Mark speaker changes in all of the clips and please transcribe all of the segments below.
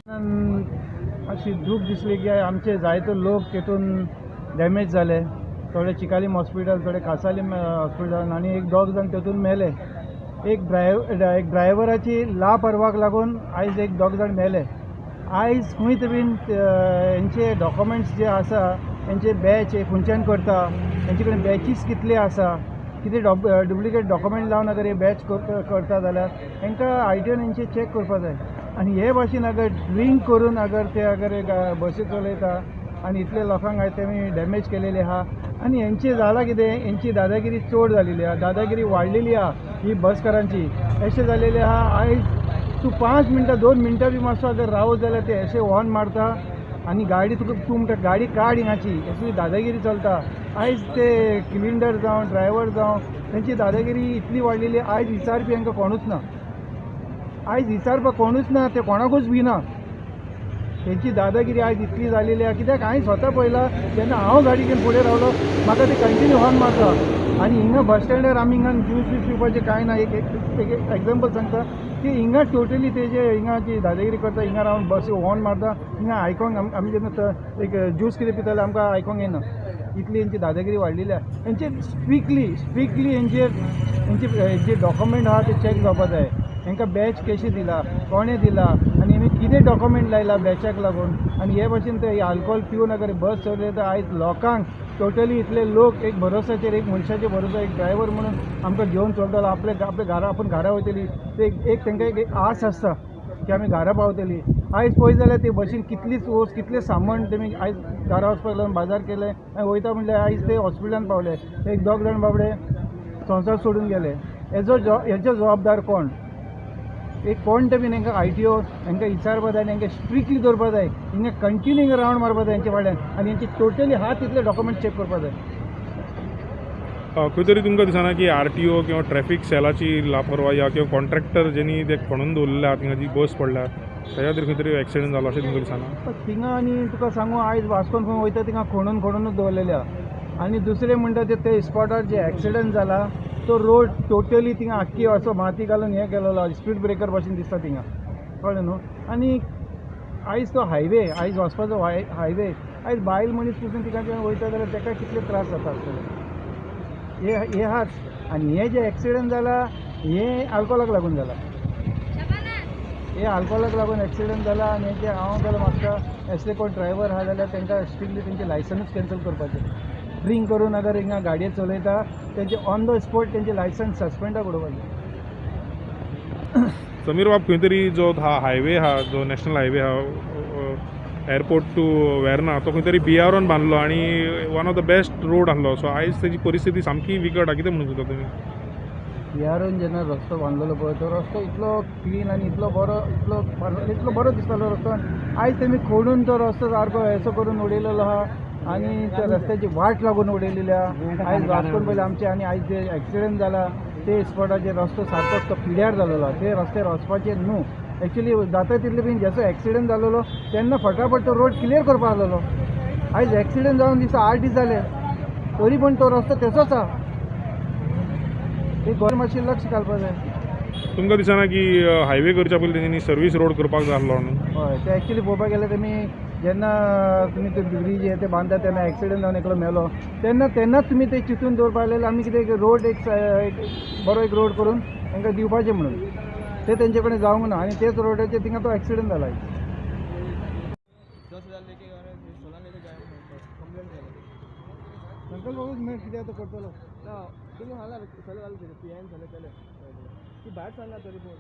Speaker 1: अशी दूख दिसली की आमचे जायते लोक तेतून डॅमेज झाले. थोडे चिकालीम हॉस्पिटल, थोडे कासालीम हॉस्पिटल आणि एक दोग जाण तेतून मेले. एक ड्रायव्हराची लापरवाक लागून आयज एक दोग जाण मेले. आयज खंय बीन हेंचे डॉक्युमेंट्स जे आसा हेंचे बॅच खंयच्यान करता, हेंचे कडेन बॅचीस कितले आसा, कितें डुप्लिकेट डॉक्युमेंट लावन अगर हे बॅच करता जाल्यार हेंकां आयटीएन हेंचे चॅक करपा जाय. आनी हे भाशेन अगर ड्रिंक करून अगर बसी चलयता आनी इतले लोकांक आयज तेमी डॅमेज केलेले आहा. आनी हेंचे जाला कितें, हेंची दादागिरी चड जालेली आहा, दादागिरी वाडलेली आहा ही बसकारांची. अशें जालेलें आहा आयज तूं 5 मिनटां 2 मिनटां बी मातसो अगर रावत जाल्यार ते अशें हॉर्न मारता आनी गाडी तूं म्हणटा गाडी काड हिंगाची, असली दादागिरी चलता. आयज ते क्लिंडर जावं ड्रायव्हर जावं तेंची दादागिरी इतली वाडलेली आयज विचारपी हांकां कोणूच ना. आयज विचारपाक कोणूच ना, ते कोणाकूच भिना. तेंची दादागिरी आयज इतली जालेली आहा. कित्याक हांवें स्वता पळयलां जेन्ना हांव गाडी घेवन फुडें रावलो म्हाका ते कंटिन्यू हॉर्न मारता. आनी हिंगा बस स्टँडार आमी हिंगा ज्यूस बीस पिवपाचें कांय ना. एक एग्जाम्पल सांगता की हिंगा टोटली तेजे हिंगाची दादागिरी करता. हिंगा रावन बस हॉर्न मारता. हिंगा आयकोंक आमी जेन्ना एक ज्यूस कितें पिताले आमकां आयकोंक येना. इतली हेंची दादागिरी वाडलेली आहा. हेंचे स्ट्रिक्टली हेंचे डॉक्युमेंट आहा ते चॅक जावपा जाय. हेंकां बॅच कशी दिला, कोणें दिला आनी हेमी कितें डॉक्युमेंट लायला बॅचाक लागून. आनी हे भाशेन ते आल्कोहोल पिवन अगर बस चलयता आयज लोकांक टोटली इतले लोक एक भरोसाचेर, एक मनशाचेर भरोसा, एक ड्रायव्हर म्हणून आमकां घेवन चलतलो. आपले घरा आपूण घरा वयतली ते एक तेंकां एक आस आसता की आमी घरा पावतली. आयज पळयत जाल्यार ते बसीन कितलीच वस्त, कितलें सामान तेमी आयज घरा वचपाक लागून बाजार केलें आनी वयता म्हणल्यार आयज ते हॉस्पिटलान पावले. एक दोग जाण बाबडे संवसार सोडून गेले. हेचो जबाबदार कोण? एक कोण ते बीन हेंकां आयटीओ हेंकां विचारपा जाय आनी हेंकां स्ट्रिक्टली दवरपा जाय. हिंगा कंटिन्यू हिंगा रावंड मारपा जाय हेंचे फाटल्यान आनी हेंचे टोटली हात तितले डॉक्युमेंट चॅक करपा जाय.
Speaker 2: खंय तरी तुमकां दिसना की आरटीओ किंवा ट्रॅफिक सेलाची लापरवाही किंवा कॉन्ट्रॅक्टर जेणी ते खणून दवरलेले आहा थिंगा जी बस पडल्या तेच्या खातीर खंय तरी एक्सिडेंट जालो अशें तुमकां दिसना?
Speaker 1: थिंगा आनी तुका सांगू आयज वास्कोन खंय वयता थिंगा खणूनूच दवरलेले आहा. आनी दुसरें म्हणटा ते स्पॉटार जे एक्सिडेंट जाला तो रोड टोटली थिंगा आख्खी असो माती घालून हें केलेलो स्पीड ब्रेकर भाशेन दिसता थिंगा, कळ्ळें न्हू. आनी आयज तो हायवे, आयज वचपाचो हायवे, आयज बायल मनीस पसून थिंगा वयता जाल्यार ताका कितले त्रास जाता आसतले हे आहाच. आनी हे जे एक्सिडेंट जाला हे आल्कोहोलाक लागून जाला. हे आल्कोहोलाक लागून एक्सिडेंट जाला. आनी हेचे हांव जाल्यार मागता असले कोण ड्रायव्हर आहा जाल्यार तांकां स्ट्रिक्टली तेंचे लायसन्स कॅन्सल करपाचें. ड्रिंक करून अगर हिंगा गाडये चलयता तेंचे ऑन द स्पॉट तेंचे लायसन्स सस्पेंडाक उडोवपाचें.
Speaker 2: समीर बाब, खंय तरी जो हायवे आहा, जो नॅशनल हायवे आहा एअरपोर्ट टू वेर्ना, तो खंय तरी बिआरओन बांदलो आनी one of the best road आहलो. सो आयज तेजी परिस्थिती सामकी विकट आहा. कितें म्हणून सोदता तुमी?
Speaker 1: बिआरओन जेन्ना रस्तो बांदलेलो पळय तो रस्तो इतलो क्लीन आनी इतलो बरो दिसतालो रस्तो. आयज तेमी खोडून तो रस्तो सारको हेसो करून उडयलेलो आहा आनी त्या रस्त्याची वाट लागून उडयलेली आहा. आयज वास्कोन पयलीं आमचे आनी आयज जे एक्सिडेंट जाला ते स्पॉटाचेर रस्तो सारको पिड्यार जालेलो आहा. ते रस्त्यार वचपाचें न्हू. एक्चुली जाता तितले बीन जसो एक्सिडेंट जालेलो तेन्ना फटाफट तो रोड क्लियर करपा आसलेलो. आयज एक्सिडेंट जावन दिसा 8 दीस जाले तरी पूण तो रस्तो तसोच आहा. हे गोवोरमेंट मातशें लक्ष घालपा जाय.
Speaker 2: तुमकां दिसना की हायवे करच्या पयलीं तेंच्यांनी सर्वीस रोड करपाक जाय आसलो न्हू?
Speaker 1: हय, ते एक्चुली पळोवपाक गेल्यार तेमी जेन्ना तुमी ते ब्रिज ते बांदता तेन्ना एक्सिडेंट जावन एकलो मेलो तेन्नाच तुमी ते चिंतून दवरपा लागले आमी कितें रोड एक बरो एक रोड करून तांकां दिवपाचें म्हणून. ते तेंचे कडेन जावंक ना आनी तेच रोडाचेर थिंगा तो एक्सिडेंट जाला. संकल्प बाबूच कितें आतां करतलो तुमी सांगला चले जालें पी एन चले ती भायर सांगा तरी पूण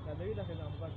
Speaker 1: दाखयता आमकां.